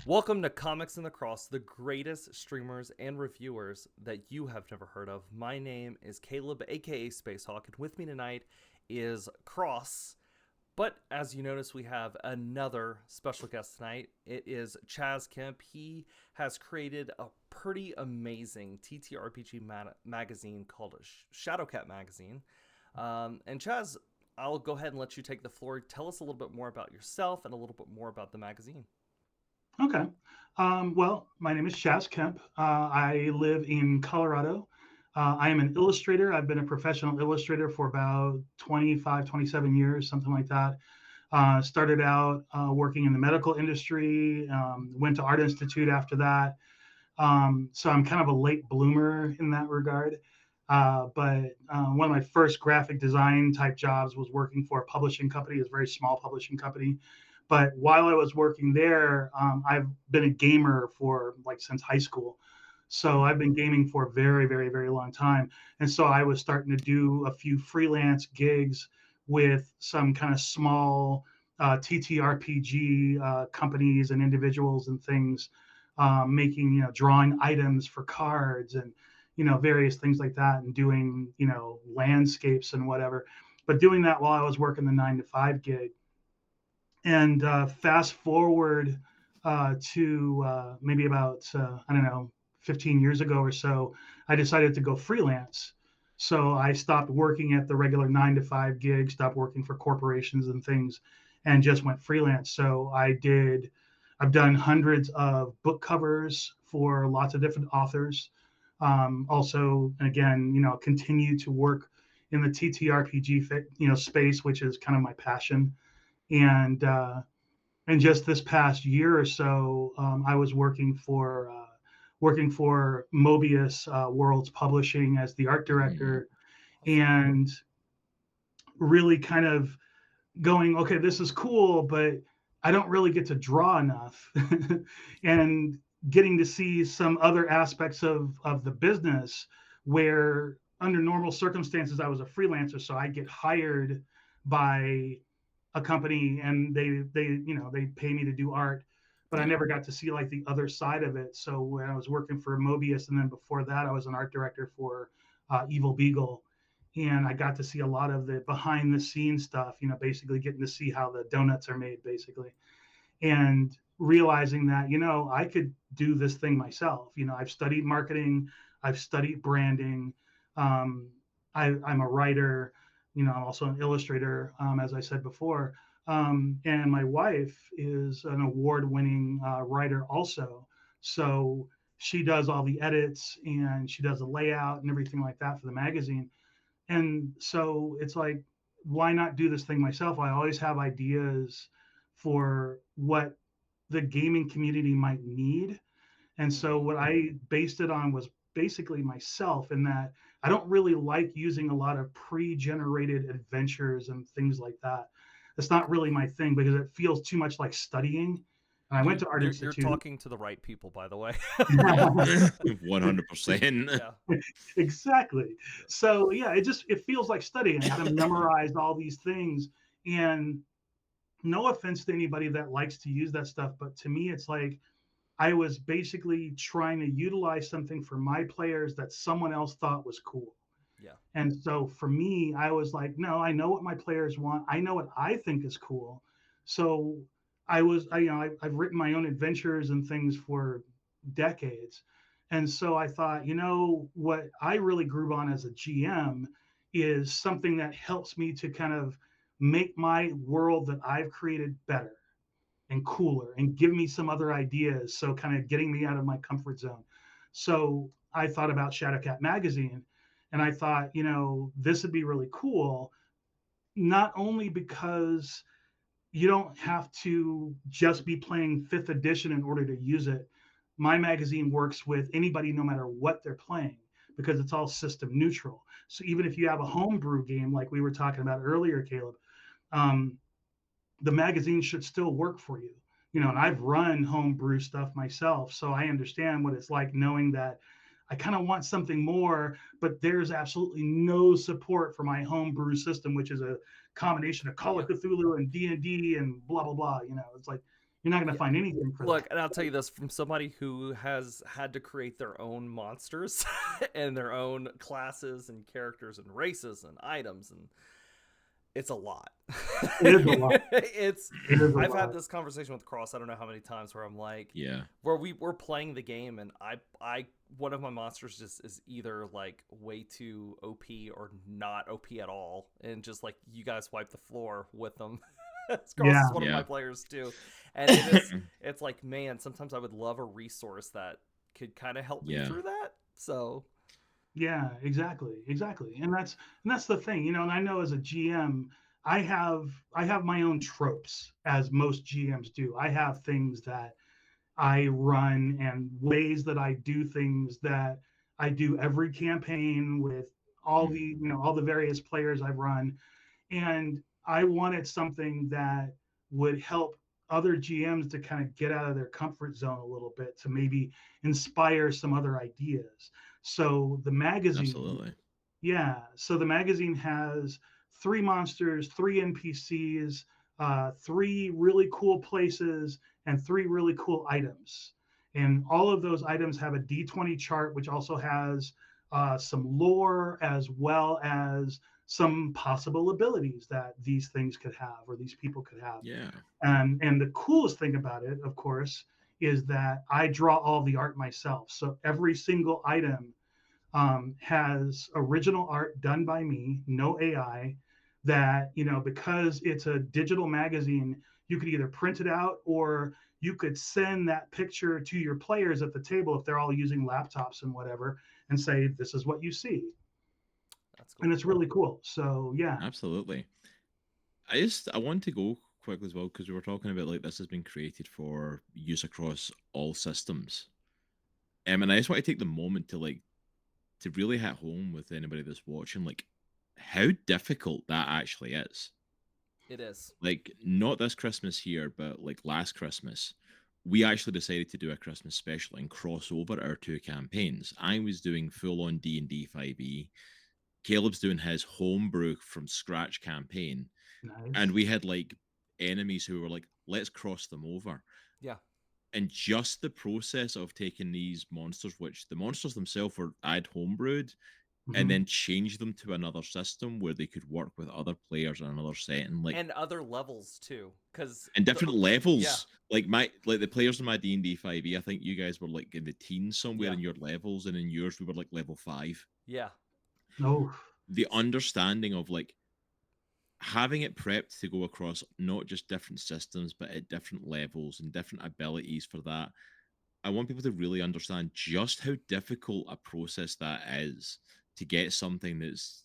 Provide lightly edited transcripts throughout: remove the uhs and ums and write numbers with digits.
Welcome to Comics and the Cross, the greatest streamers and reviewers that you have never heard of. My name is Caleb, aka Spacehawk, and with me tonight is Cross. But as you notice, we have another special guest tonight. It is Chaz Kemp. He has created a pretty amazing TTRPG magazine called Shadowcat Magazine. And Chaz, I'll go ahead and let you take the floor. Tell us a little bit more about yourself and a little bit more about the magazine. Okay. Well, my name is Chaz Kemp. I live in Colorado. I am an illustrator. I've been a professional illustrator for about 25, 27 years, something like that. Started out working in the medical industry, went to Art Institute after that. So I'm kind of a late bloomer in that regard. But one of my first graphic design type jobs was working for a publishing company, a very small publishing company. But while I was working there, I've been a gamer for like since high school. So I've been gaming for a very, very, very long time. And so I was starting to do a few freelance gigs with some kind of small TTRPG companies and individuals and things, making, drawing items for cards and, various things like that and doing, landscapes and whatever. But doing that while I was working the 9 to 5 gig. And fast forward to maybe about, I don't know, 15 years ago or so, I decided to go freelance. So I stopped working at the regular 9 to 5 gig, stopped working for corporations and things, and just went freelance. So I've done hundreds of book covers for lots of different authors. Also, again, continue to work in the TTRPG, space, which is kind of my passion. And just this past year or so, I was working for Mobius Worlds Publishing as the art director, Awesome. and really kind of going, okay, this is cool, but I don't really get to draw enough, and getting to see some other aspects of the business where under normal circumstances I was a freelancer, so I get hired by a company and they pay me to do art, but I Yeah. never got to see like the other side of it. So when I was working for Mobius, and then before that I was an art director for Evil Beagle, and I got to see a lot of the behind the scenes stuff, basically getting to see how the donuts are made basically, and realizing that I could do this thing myself. I've studied marketing, I've studied branding, um, I'm a writer, I'm also an illustrator, as I said before, and my wife is an award-winning writer also. So she does all the edits and she does the layout and everything like that for the magazine. And so it's like, why not do this thing myself? I always have ideas for what the gaming community might need. And so Mm-hmm. what I based it on was basically myself, in that I don't really like using a lot of pre-generated adventures and things like that. It's not really my thing because it feels too much like studying. And I went to Art You're Institute. talking to the right people, by the way. Yeah, 100%. Exactly. Yeah. So yeah, it feels like studying. I got to memorize all these things. And no offense to anybody that likes to use that stuff, but to me it's like I was basically trying to utilize something for my players that someone else thought was cool. Yeah. And so for me, I was like, no, I know what my players want. I know what I think is cool. So I've written my own adventures and things for decades. And so I thought, what I really grew on as a GM is something that helps me to kind of make my world that I've created better and cooler and give me some other ideas. So kind of getting me out of my comfort zone. So I thought about Shadowcat Magazine, and I thought, this would be really cool, not only because you don't have to just be playing fifth edition in order to use it. My magazine works with anybody, no matter what they're playing, because it's all system neutral. So even if you have a homebrew game, like we were talking about earlier, Caleb, um, the magazine should still work for you. And I've run homebrew stuff myself, so I understand what it's like knowing that I kind of want something more, but there's absolutely no support for my homebrew system, which is a combination of Call of Yep. Cthulhu and D&D and blah blah blah. It's like, You're not going to find anything for Look, that. and I'll tell you this from somebody who has had to create their own monsters and their own classes and characters and races and items, and it's a lot. It is a lot. I've had this conversation with Cross, I don't know how many times, where I'm like, where we're playing the game and I one of my monsters just is either like way too OP or not OP at all, and just like you guys wipe the floor with them. Cross is one of my players too, and it's like, man, sometimes I would love a resource that could kind of help me through that. So yeah, exactly, and that's the thing, and I know as a GM, I have my own tropes, as most GMs do. I have things that I run and ways that I do things that I do every campaign with all the all the various players I've run, and I wanted something that would help other GMs to kind of get out of their comfort zone a little bit, to maybe inspire some other ideas. So the magazine, so the magazine has 3 monsters, 3 NPCs, 3 really cool places, and 3 really cool items. And all of those items have a D20 chart, which also has some lore, as well as some possible abilities that these things could have, or these people could have. And the coolest thing about it, of course, is that I draw all the art myself. So every single item has original art done by me, no AI. That, because it's a digital magazine, you could either print it out, or you could send that picture to your players at the table if they're all using laptops and whatever, and say, this is what you see. That's cool. And it's really cool. So yeah, absolutely. I want to go quickly as well, because we were talking about like this has been created for use across all systems, and I just want to take the moment to really hit home with anybody that's watching, like, how difficult that actually is. It is. Like, not this Christmas here, but like last Christmas, we actually decided to do a Christmas special and cross over our 2 campaigns. I was doing full-on D&D 5e. Caleb's doing his homebrew from scratch campaign. Nice. And we had like enemies who were like, let's cross them over. Yeah. And just the process of taking these monsters, which the monsters themselves were I'd homebrewed, and then change them to another system where they could work with other players in another setting, like, and other levels too, because and different levels. Like the players in my D&D 5e, I think you guys were like in the teens somewhere in your levels, and in yours we were like level 5. Yeah. No. The understanding of like having it prepped to go across not just different systems, but at different levels and different abilities for that. I want people to really understand just how difficult a process that is to get something that's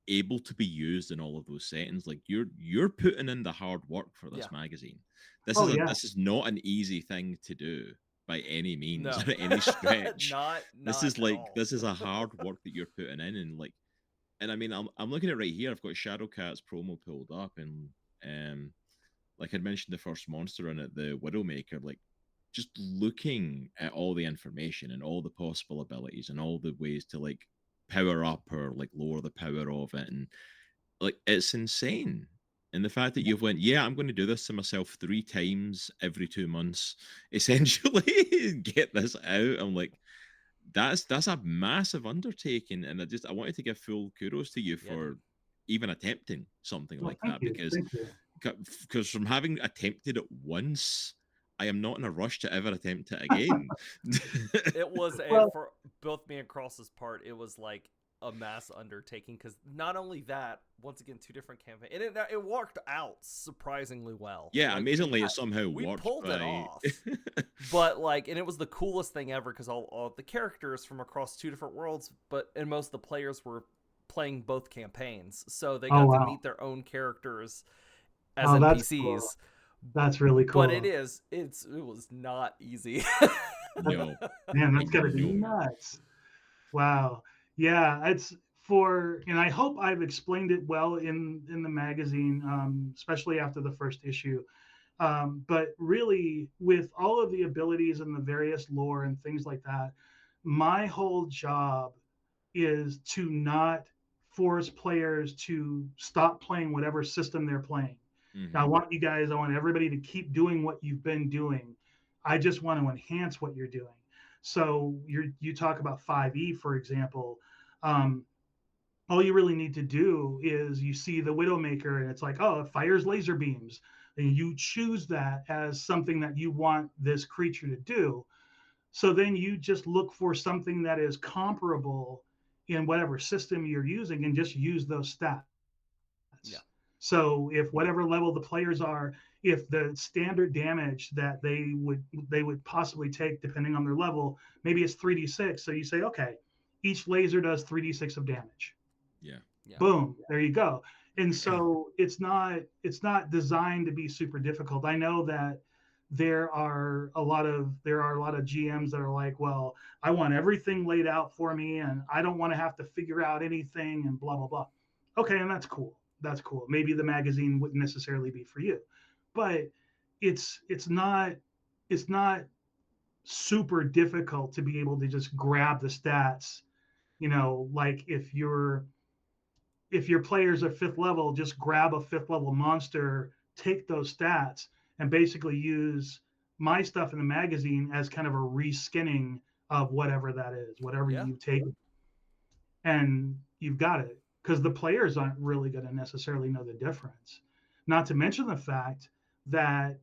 able to be used in all of those settings. Like, you're putting in the hard work for this magazine. This is not an easy thing to do by any means, by any stretch. not this is like all. this is a hard work that you're putting in, and I mean, I'm looking at it right here. I've got Shadowcat's promo pulled up, and like I'd mentioned, the first monster in it, the Widowmaker, like, just looking at all the information and all the possible abilities and all the ways to like power up or like lower the power of it, and like, it's insane. And the fact that you've went, I'm going to do this to myself 3 times every 2 months, essentially, get this out. I'm like, that's a massive undertaking, and I wanted to give full kudos to you for even attempting something like that, because from having attempted it once, I am not in a rush to ever attempt it again. It was for both me and Cross's part, it was like a mass undertaking, because not only that, once again, 2 different campaigns, and it worked out surprisingly well. Yeah, like, amazingly, it somehow worked. We pulled it off. But like, and it was the coolest thing ever, because all the characters from across 2 different worlds, and most of the players were playing both campaigns, so they got to meet their own characters as NPCs. That's cool. That's really cool. But it was not easy. No. Man, that's gotta be nuts. Wow. Yeah, and I hope I've explained it well in the magazine, especially after the first issue. But really, with all of the abilities and the various lore and things like that, my whole job is to not force players to stop playing whatever system they're playing. Now, I want everybody to keep doing what you've been doing. I just want to enhance what you're doing. So you talk about 5e, for example. Um, all you really need to do is you see the Widowmaker and it's like, oh, it fires laser beams. And you choose that as something that you want this creature to do. So then you just look for something that is comparable in whatever system you're using and just use those stats. Yeah. So if whatever level the players are, if the standard damage that they would possibly take depending on their level, maybe it's 3d6. So you say, okay, each laser does 3d6 of damage. Yeah. Boom, there you go. And so it's not designed to be super difficult. I know that there are a lot of GMs that are like, well, I want everything laid out for me and I don't want to have to figure out anything and blah blah blah. Okay, and that's cool. That's cool. Maybe the magazine wouldn't necessarily be for you. But it's not super difficult to be able to just grab the stats. Like if your players are 5th level, just grab a 5th level monster, take those stats, and basically use my stuff in the magazine as kind of a reskinning of whatever that is, whatever you take, and you've got it. Because the players aren't really going to necessarily know the difference. Not to mention the fact that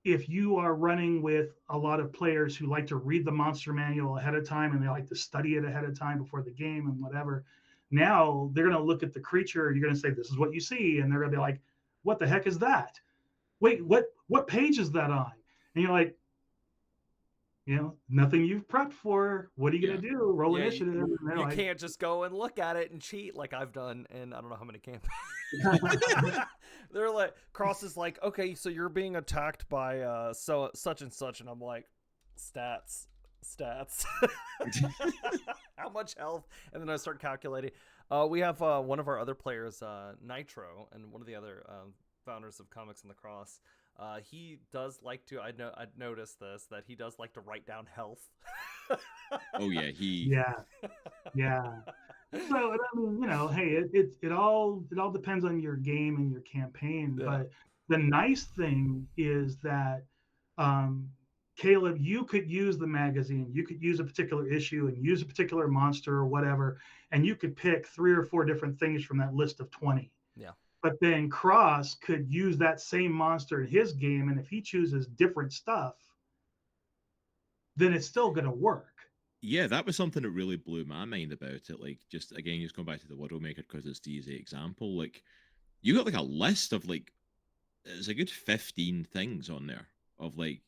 if you are running with a lot of players who like to read the monster manual ahead of time and they like to study it ahead of time before the game and whatever, now they're going to look at the creature. You're going to say, this is what you see. And they're going to be like, what the heck is that? Wait, what page is that on? And you're like, nothing you've prepped for. What are you going to do? Roll initiative. You can't just go and look at it and cheat like I've done in I don't know how many campaigns. They're like, Cross is like, okay, so you're being attacked by such and such, and I'm like, stats. How much health? And then I start calculating. We have one of our other players, Nitro, and one of the other founders of Comics on the Cross. He does like to. I noticed this, that he does like to write down health. Oh yeah, yeah. So I mean, hey, it all depends on your game and your campaign. Yeah. But the nice thing is that, Caleb, you could use the magazine, you could use a particular issue and use a particular monster or whatever, and you could pick 3 or 4 different things from that list of 20. Yeah. But then Cross could use that same monster in his game, and if he chooses different stuff, then it's still going to work. Yeah, that was something that really blew my mind about it. Like, just going back to the Widowmaker because it's the easy example. Like, you got like a list of like, it's a good 15 things on there of like,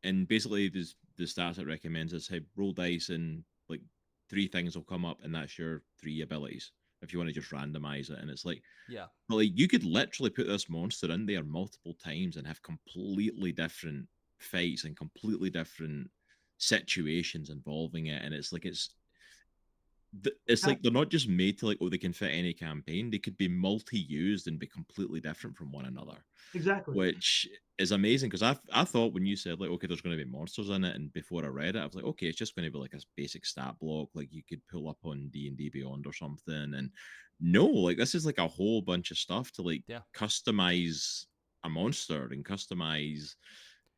and basically the stats it recommends is, hey, roll dice and like 3 things will come up, and that's your 3 abilities. If you want to just randomize it, and it's like, yeah, but like you could literally put this monster in there multiple times and have completely different fights and completely different situations involving it, and it's like like they're not just made to like, oh, they can fit any campaign. They could be multi-used and be completely different from one another. Exactly. Which is amazing, because I thought when you said like, okay, there's going to be monsters in it, and before I read it, I was like, okay, it's just going to be like a basic stat block like you could pull up on D&D Beyond or something. And no, like this is like a whole bunch of stuff to like customize a monster and customize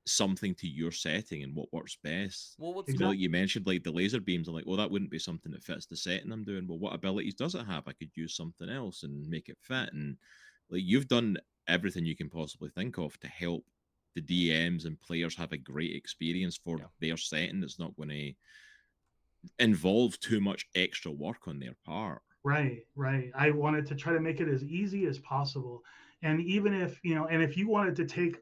something to your setting and what works best. Well, what's exactly. Like you mentioned, like the laser beams, I'm like, well, that wouldn't be something that fits the setting I'm doing. Well, what abilities does it have? I could use something else and make it fit. And like you've done everything you can possibly think of to help the DMs and players have a great experience for their setting that's not going to involve too much extra work on their part. Right. I wanted to try to make it as easy as possible. And even if, and if you wanted to take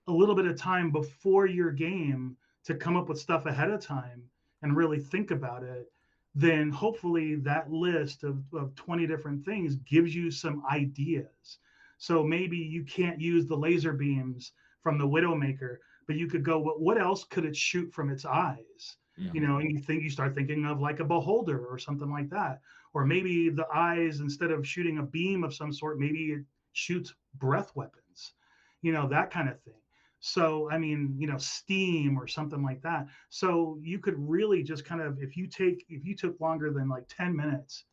a little bit of time before your game to come up with stuff ahead of time and really think about it, then hopefully that list of 20 different things gives you some ideas. So maybe you can't use the laser beams from the Widowmaker, but you could go, what else could it shoot from its eyes? And you start thinking of like a beholder or something like that. Or maybe the eyes, instead of shooting a beam of some sort, maybe it shoots breath weapons, that kind of thing. So, I mean, steam or something like that. So you could really just kind of, if you took longer than like 10 minutes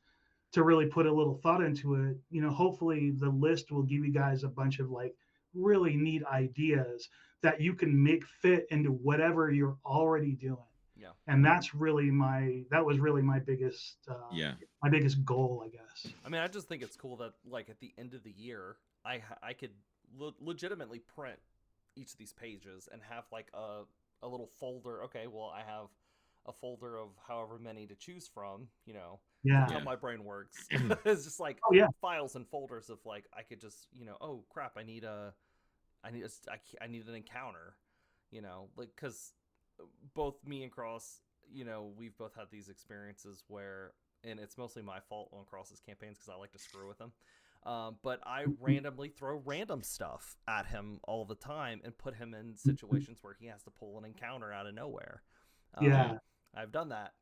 to really put a little thought into it, hopefully the list will give you guys a bunch of like really neat ideas that you can make fit into whatever you're already doing. Yeah. And that was really Yeah. my biggest goal, I guess. I mean, I just think it's cool that like at the end of the year, I could legitimately print each of these pages and have like a little folder. Okay, well, I have a folder of however many to choose from. You know, Yeah. how my brain works. It's just like Oh yeah. files and folders of like I could just, you know, oh crap, I need an encounter. You know, like because both me and Cross, you know, we've both had these experiences where, and it's mostly my fault on Cross's campaigns because I like to screw with him. But I randomly throw random stuff at him all the time and put him in situations where he has to pull an encounter out of nowhere. Yeah. I've done that.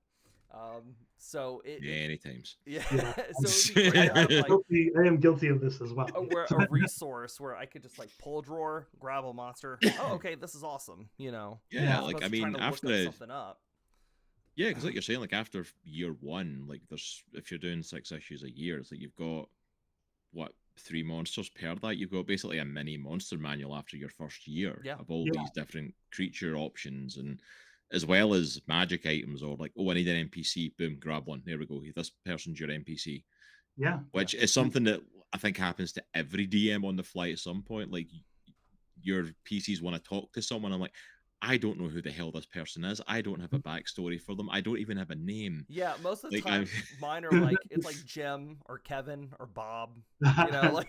So Many times. Yeah. Yeah. So it'd be great to have, like, I am guilty of this as well. a resource where I could just like pull a drawer, grab a monster. Oh, okay, this is awesome. You know. Yeah, as like opposed I to mean, trying to after look something up. yeah, because like you're saying, like after year one, like there's if you're doing 6 issues a year, it's like you've got what 3 monsters per that. You've got basically a mini monster manual after your first year Yeah. of all Yeah. these different creature options, and as well as magic items, or like, oh, I need an NPC, boom, grab one. There we go. This person's your NPC. Yeah. Which is something that I think happens to every DM on the fly at some point. Like your PCs want to talk to someone. I'm like, I don't know who the hell this person is. I don't have a backstory for them. I don't even have a name. Yeah, most of the Like, time mine are like it's like Jim or Kevin or Bob. You know, like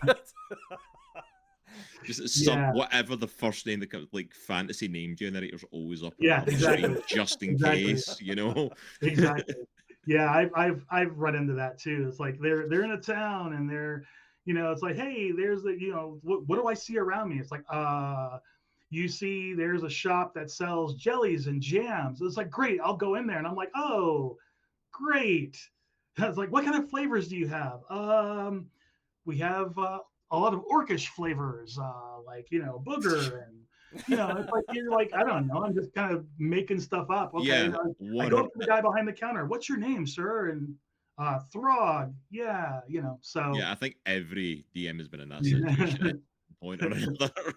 just some whatever the first name that comes, like fantasy name generators always up. Yeah, on the exactly. screen just in Exactly. case, you know. Exactly. Yeah, I've run into that too. It's like they're in a town and they're, you know, it's like, hey, there's the, you know, what do I see around me? It's like, you see there's a shop that sells jellies and jams. It's like, great, I'll go in there. And I'm like, oh, great. It's like, what kind of flavors do you have? We have a lot of orcish flavors, like, you know, booger and, you know, it's like you're like, I don't know, I'm just kind of making stuff up. Okay, Yeah, I go up to the guy behind the counter. What's your name, sir? And Throg. Yeah, you know. So yeah, I think every DM has been in that situation at one point or another.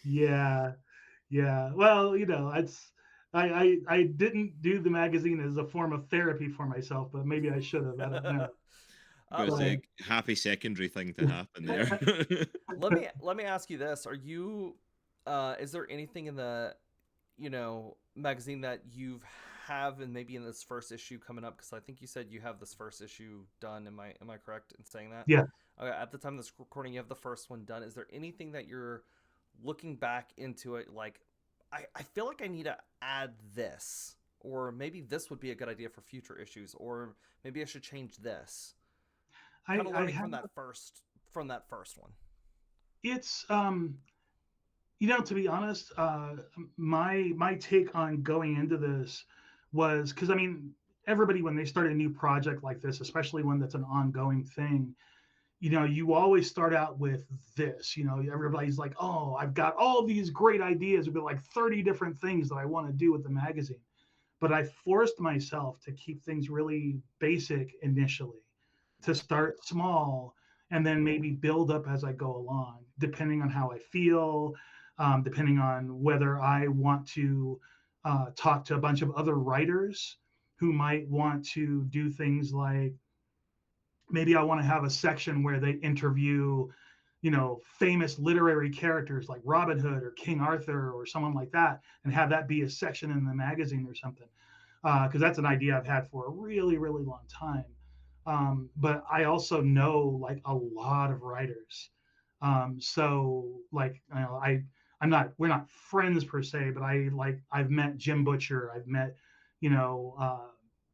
Yeah, yeah. Well, you know, I didn't do the magazine as a form of therapy for myself, but maybe I should have. I don't know. It's a happy secondary thing to happen there. let me ask you this: Are you? Is there anything in the, you know, magazine that you've have and maybe in this first issue coming up? Because I think you said you have this first issue done. Am I correct in saying that? Yeah. Okay, at the time of this recording, you have the first one done. Is there anything that you're looking back into it like, I feel like I need to add this, or maybe this would be a good idea for future issues, or maybe I should change this? Kind of learning from that first one. It's you know, to be honest, my take on going into this was because I mean, everybody when they start a new project like this, especially one that's an ongoing thing, you know, you always start out with this. You know, everybody's like, oh, I've got all these great ideas. We've got like 30 different things that I want to do with the magazine. But I forced myself to keep things really basic initially, to start small and then maybe build up as I go along, depending on how I feel, depending on whether I want to talk to a bunch of other writers who might want to do things like maybe I want to have a section where they interview, you know, famous literary characters like Robin Hood or King Arthur or someone like that, and have that be a section in the magazine or something. Because that's an idea I've had for a really, really long time. But I also know like a lot of writers. So like, you know, we're not friends per se, but I've met Jim Butcher. I've met, you know,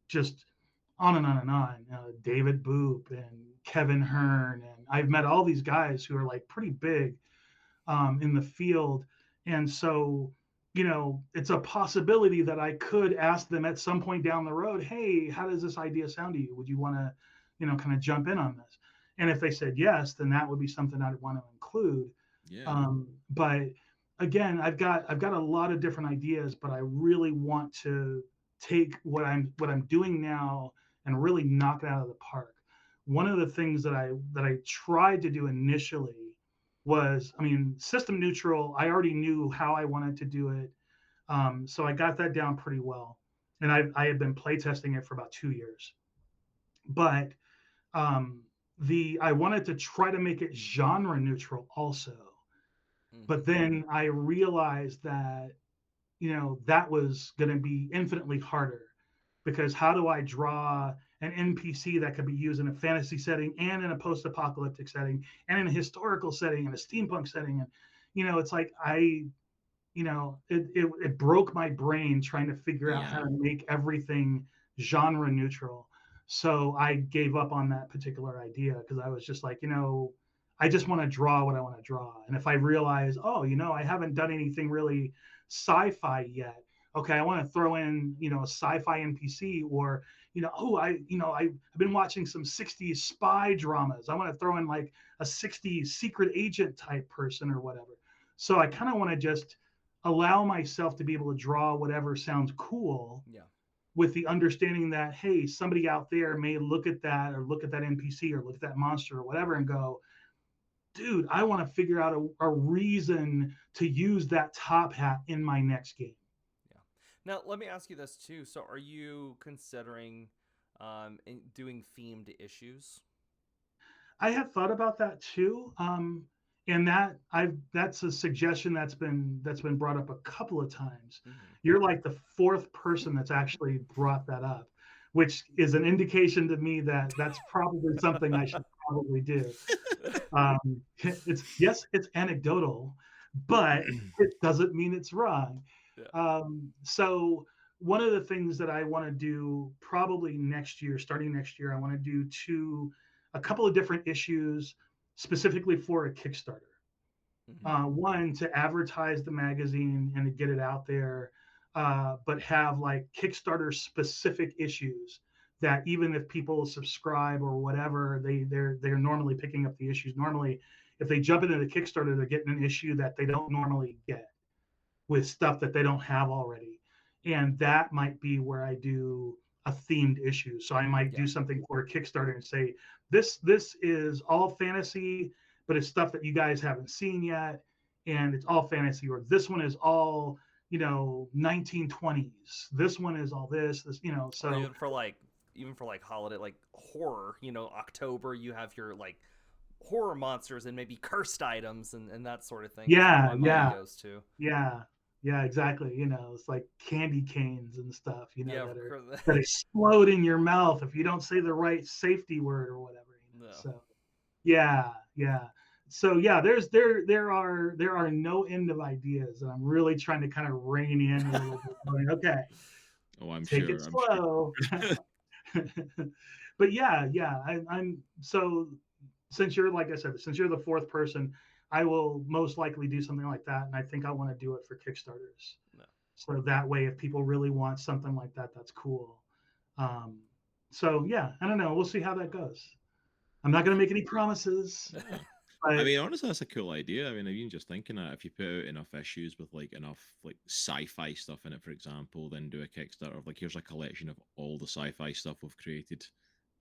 just on and on and on, David Boop and Kevin Hearn. And I've met all these guys who are like pretty big in the field. And so, you know, it's a possibility that I could ask them at some point down the road, hey, how does this idea sound to you? Would you want to, you know, kind of jump in on this? And if they said yes, then that would be something I'd want to include. Yeah. But again, I've got a lot of different ideas, but I really want to take what I'm doing now and really knock it out of the park. one of the things that I tried to do initially was, I mean, system neutral. I already knew how I wanted to do it, so I got that down pretty well, and I had been playtesting it for about 2 years. But I wanted to try to make it genre neutral also, but then I realized that that was going to be infinitely harder, because how do I draw an NPC that could be used in a fantasy setting and in a post-apocalyptic setting and in a historical setting and a steampunk setting? And it's like it broke my brain trying to figure out how to make everything genre neutral. So I gave up on that particular idea, because I was just like, I just want to draw what I want to draw. And if I realize, oh, I haven't done anything really sci-fi yet. Okay, I want to throw in, a sci-fi NPC, or, I've been watching some 60s spy dramas. I want to throw in like a 60s secret agent type person or whatever. So I kind of want to just allow myself to be able to draw whatever sounds cool. Yeah. With the understanding that, hey, somebody out there may look at that, or look at that NPC, or look at that monster or whatever, and go, dude, I want to figure out a reason to use that top hat in my next game. Yeah. Now, let me ask you this too. So are you considering doing themed issues? I have thought about that too. And that's a suggestion that's been brought up a couple of times. You're like the fourth person that's actually brought that up, which is an indication to me that that's probably something I should probably do. It's anecdotal, but it doesn't mean it's wrong. Yeah. So one of the things that I want to do probably next year, starting next year, I want to do a couple of different issues specifically for a Kickstarter. One, to advertise the magazine and to get it out there, but have like Kickstarter specific issues that even if people subscribe or whatever, they're normally picking up the issues. Normally, if they jump into the Kickstarter, they're getting an issue that they don't normally get, with stuff that they don't have already. And that might be where I do a themed issue. So I might do something for a Kickstarter and say, this is all fantasy, but it's stuff that you guys haven't seen yet, and it's all fantasy. Or this one is all 1920s. This one is all this. So or even for like holiday, like horror, October, you have your like horror monsters and maybe cursed items and that sort of thing. Yeah, goes to. Yeah, exactly. It's like candy canes and stuff, that that explode in your mouth if you don't say the right safety word or whatever. So yeah. So yeah, there are no end of ideas, and I'm really trying to kind of rein in a little bit. Going, okay. Oh, I'm take sure. it slow. But yeah, I'm so, since you're, like I said, since you're the fourth person, I will most likely do something like that, and I think I want to do it for Kickstarters. No. So that way, if people really want something like that, that's cool. So yeah, I don't know. We'll see how that goes. I'm not going to make any promises. But I mean, honestly, that's a cool idea. I mean, even just thinking that if you put out enough issues with like enough like sci-fi stuff in it, for example, then do a Kickstarter of like, here's a collection of all the sci-fi stuff we've created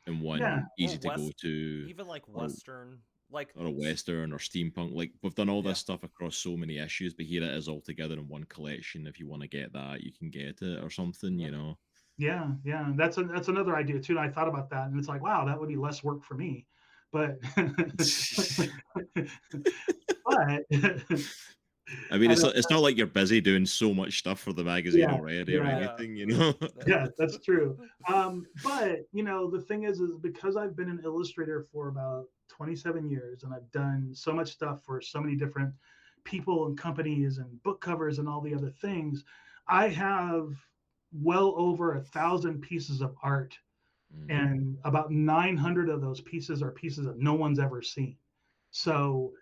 in one easy to go to, even like Western, or a Western or steampunk. Like, we've done all this stuff across so many issues, but here it is all together in one collection. If you want to get that, you can get it or something, Yeah, that's another idea too. And I thought about that, and it's like, wow, that would be less work for me. But I mean, it's not like you're busy doing so much stuff for the magazine already or anything, Yeah, that's true. But the thing is because I've been an illustrator for about 27 years, and I've done so much stuff for so many different people and companies and book covers and all the other things, I have well over 1,000 pieces of art. And about 900 of those pieces are pieces that no one's ever seen. So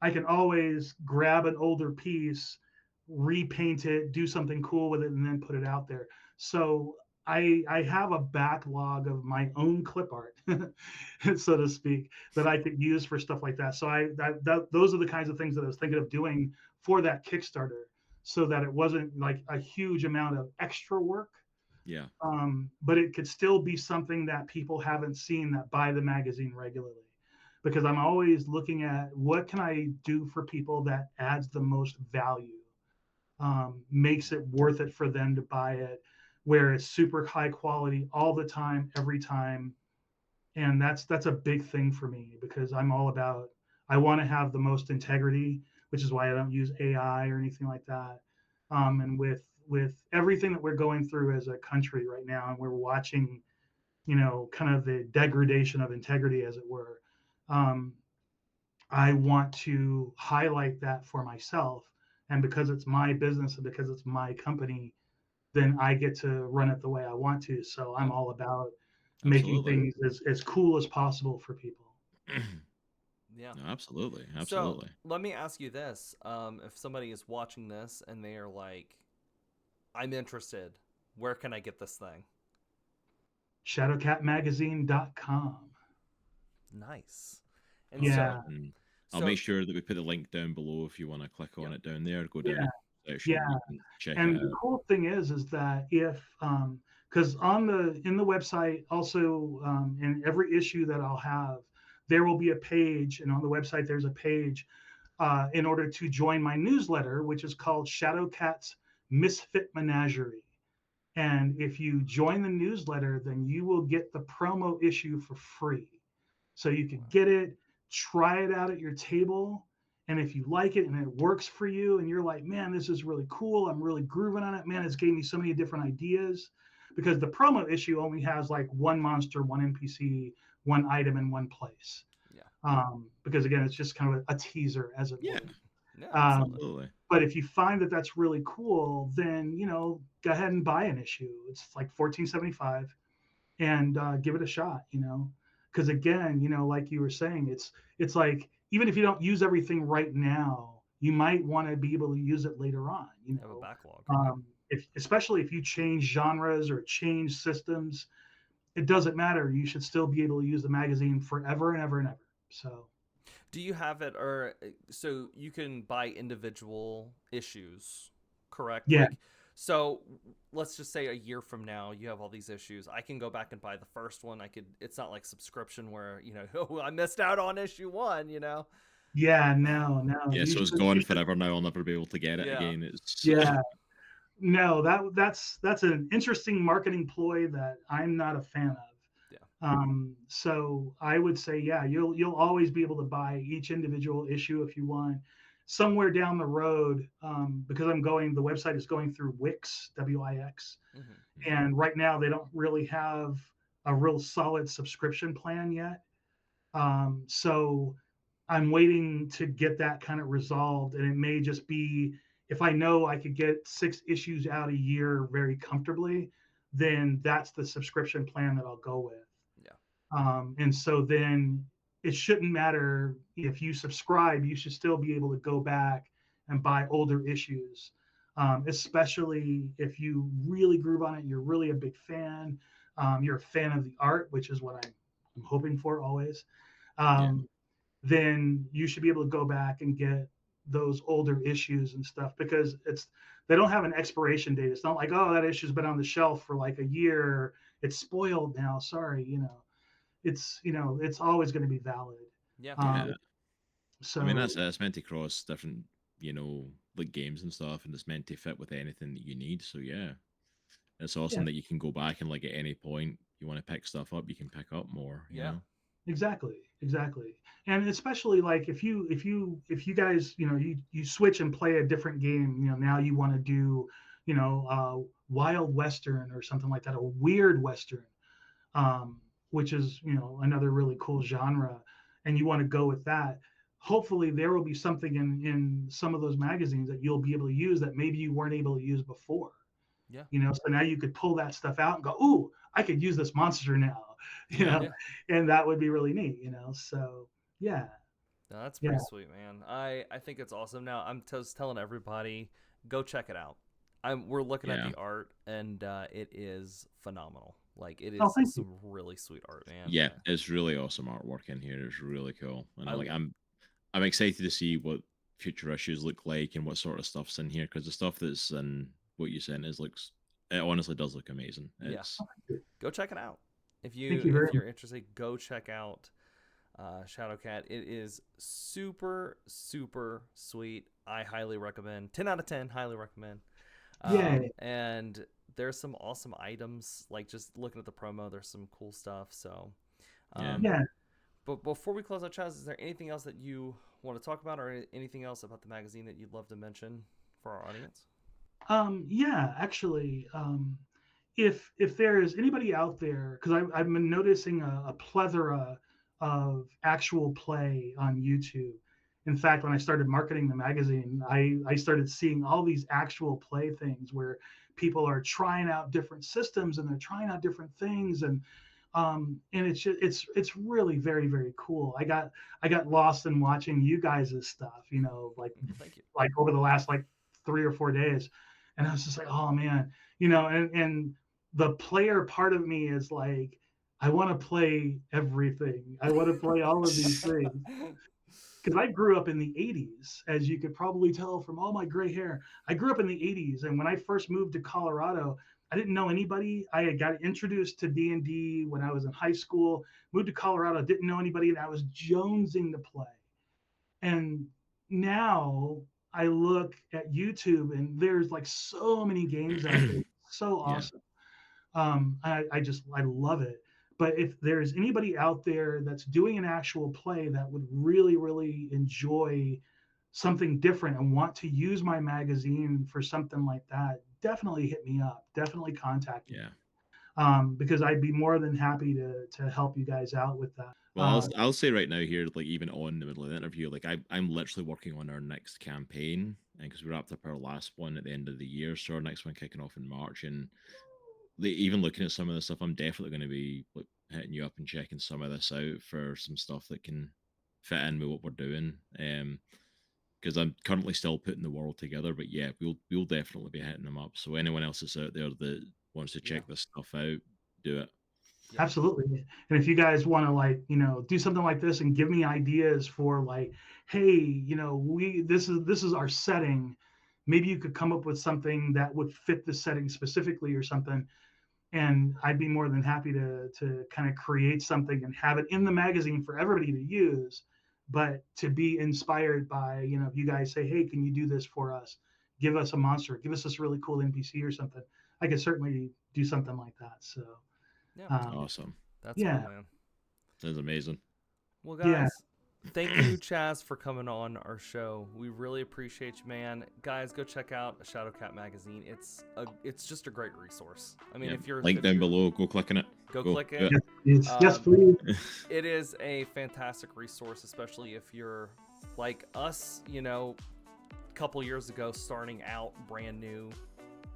I can always grab an older piece, repaint it, do something cool with it, and then put it out there. So I have a backlog of my own clip art, so to speak, that I could use for stuff like that. So those are the kinds of things that I was thinking of doing for that Kickstarter, so that it wasn't like a huge amount of extra work, Yeah. But it could still be something that people haven't seen that buy the magazine regularly, because I'm always looking at what can I do for people that adds the most value, makes it worth it for them to buy it, where it's super high quality all the time, every time. And that's a big thing for me, because I'm all about, I want to have the most integrity, which is why I don't use AI or anything like that. And with everything that we're going through as a country right now, and we're watching, kind of the degradation of integrity, as it were. Um, I want to highlight that for myself. And because it's my business and because it's my company, then I get to run it the way I want to. So I'm Yeah. all about making Absolutely. things as cool as possible for people. Yeah. No, absolutely. So Absolutely. let me ask you this: if somebody is watching this and they are like, "I'm interested. Where can I get this thing?" Shadowcatmagazine.com. Nice. And Awesome. Yeah, so, And I'll so make sure that we put the link down below if you want to click on yep. it down there. Go down yeah, to the section. yeah. You can check it And the out. cool thing is that if, because in the website also, in every issue that I'll have, there will be a page, and on the website there's a page, in order to join my newsletter, which is called Shadowcat's Misfit Menagerie. And if you join the newsletter, then you will get the promo issue for free. So you could get it, try it out at your table. And if you like it and it works for you, and you're like, man, this is really cool, I'm really grooving on it, man, it's gave me so many different ideas. Because the promo issue only has like one monster, one NPC, one item in one place. Yeah. Because again, it's just kind of a teaser, as it Yeah. would. Yeah. Um, Absolutely. Absolutely. but if you find that that's really cool, then go ahead and buy an issue. It's like $14.75, and give it a shot. Because again, like you were saying, it's like, even if you don't use everything right now, you might want to be able to use it later on. Have a backlog. If especially if you change genres or change systems, it doesn't matter. You should still be able to use the magazine forever and ever and ever. So Do you have it, or so you can buy individual issues, correct? yeah, Like, so let's just say a year from now you have all these issues. I can go back and buy the first one. I could. It's not like subscription where oh, I missed out on issue one. yeah, no, Yeah, so it's gone forever now. I'll never be able to get it Yeah. again. It's yeah. No, that's an interesting marketing ploy that I'm not a fan of. Yeah. So I would say, yeah, you'll always be able to buy each individual issue if you want. Somewhere down the road, because the website is going through Wix, WIX, Mm-hmm. and right now they don't really have a real solid subscription plan yet. So I'm waiting to get that kind of resolved, and it may just be, if I know I could get 6 issues out a year very comfortably, then that's the subscription plan that I'll go with. Yeah. And so then it shouldn't matter if you subscribe; you should still be able to go back and buy older issues, especially if you really groove on it. You're really a big fan. You're a fan of the art, which is what I'm hoping for always. yeah. Then you should be able to go back and get those older issues and stuff, because they don't have an expiration date. It's not like, oh, that issue's been on the shelf for like a year, it's spoiled now, sorry. It's always going to be valid. Yeah. um, Yeah. so I mean, that's meant to cross different, like games and stuff, and it's meant to fit with anything that you need. So yeah, it's yeah, awesome that you can go back and like at any point you want to pick stuff up, you can pick up more. Yeah. exactly. And especially like if you guys, you switch and play a different game, now you want to do, wild western or something like that, a weird western, um, which is, another really cool genre, and you want to go with that. Hopefully there will be something in some of those magazines that you'll be able to use that maybe you weren't able to use before. Yeah. So now you could pull that stuff out and go, ooh, I could use this monster now. you Yeah. know and that would be really neat. So yeah. No, that's Yeah. pretty sweet, man. I think it's awesome. Now I'm just telling everybody, go check it out. We're looking at Yeah. the art, and it is phenomenal. Like, it Oh, is thank you. some really sweet art, man. Yeah, it's really awesome artwork in here. It's really cool, and I- I'm excited to see what future issues look like and what sort of stuff's in here, because the stuff that's in what you sent looks it honestly does look amazing. Yeah. It's Go check it out. If Thank you very you're interested, go check out Shadowcat. It is super sweet. I highly recommend. 10 out of 10. Highly recommend. Yay. And there's some awesome items. Like just looking at the promo, there's some cool stuff. So Yeah. But before we close out, Chaz, is there anything else that you want to talk about, or anything else about the magazine that you'd love to mention for our audience? Yeah, actually, if there is anybody out there, because I've been noticing a plethora of actual play on YouTube. In fact, when I started marketing the magazine, I started seeing all these actual play things where people are trying out different systems and they're trying out different things, and it's really very cool. I got lost in watching you guys' stuff, Thank you. like over the last like 3 or 4 days, and I was just like, oh man, and the player part of me is like, I want to play everything. I want to play all of these things because I grew up in the 80s, as you could probably tell from all my gray hair. I grew up in the 80s, and when I first moved to Colorado, I didn't know anybody. I had got introduced to D&D when I was in high school, moved to Colorado, didn't know anybody, and I was jonesing to play. And now I look at YouTube, and there's like so many games out there, so awesome. I love it. But if there's anybody out there that's doing an actual play that would really enjoy something different and want to use my magazine for something like that, definitely hit me up. Definitely contact me. Because I'd be more than happy to help you guys out with that. Well, I'll say right now here, like even on the middle of the interview, like I'm literally working on our next campaign, and because we wrapped up our last one at the end of the year, so our next one kicking off in March, and even looking at some of the stuff, I'm definitely going to be like hitting you up and checking some of this out for some stuff that can fit in with what we're doing. Because I'm currently still putting the world together, but yeah, we'll definitely be hitting them up. So anyone else that's out there that wants to check this stuff out, do it. Yeah. Absolutely. And if you guys want to like, do something like this and give me ideas for like, hey, this is our setting. Maybe you could come up with something that would fit the setting specifically or something. And I'd be more than happy to kind of create something and have it in the magazine for everybody to use, but to be inspired by, if you guys say, hey, can you do this for us? Give us a monster, give us this really cool NPC or something. I could certainly do something like that. So yeah, awesome. That's cool, man. That's amazing. Well, guys, thank you, Chaz, for coming on our show. We really appreciate you, man. Guys, go check out Shadowcat Magazine. It's just a great resource. I mean, if you're link down below, go click on it. Go click it. Yes, please. It is a fantastic resource, especially if you're like us, a couple years ago, starting out brand new.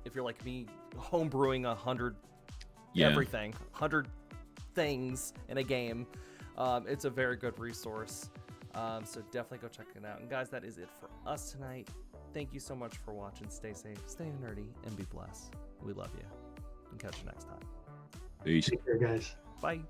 If you're like me, homebrewing 100 everything, 100 things in a game. It's a very good resource. So definitely go check it out. And guys, that is it for us tonight. Thank you so much for watching. Stay safe, stay nerdy, and be blessed. We love you. And catch you next time. Peace. Take care, guys. Bye.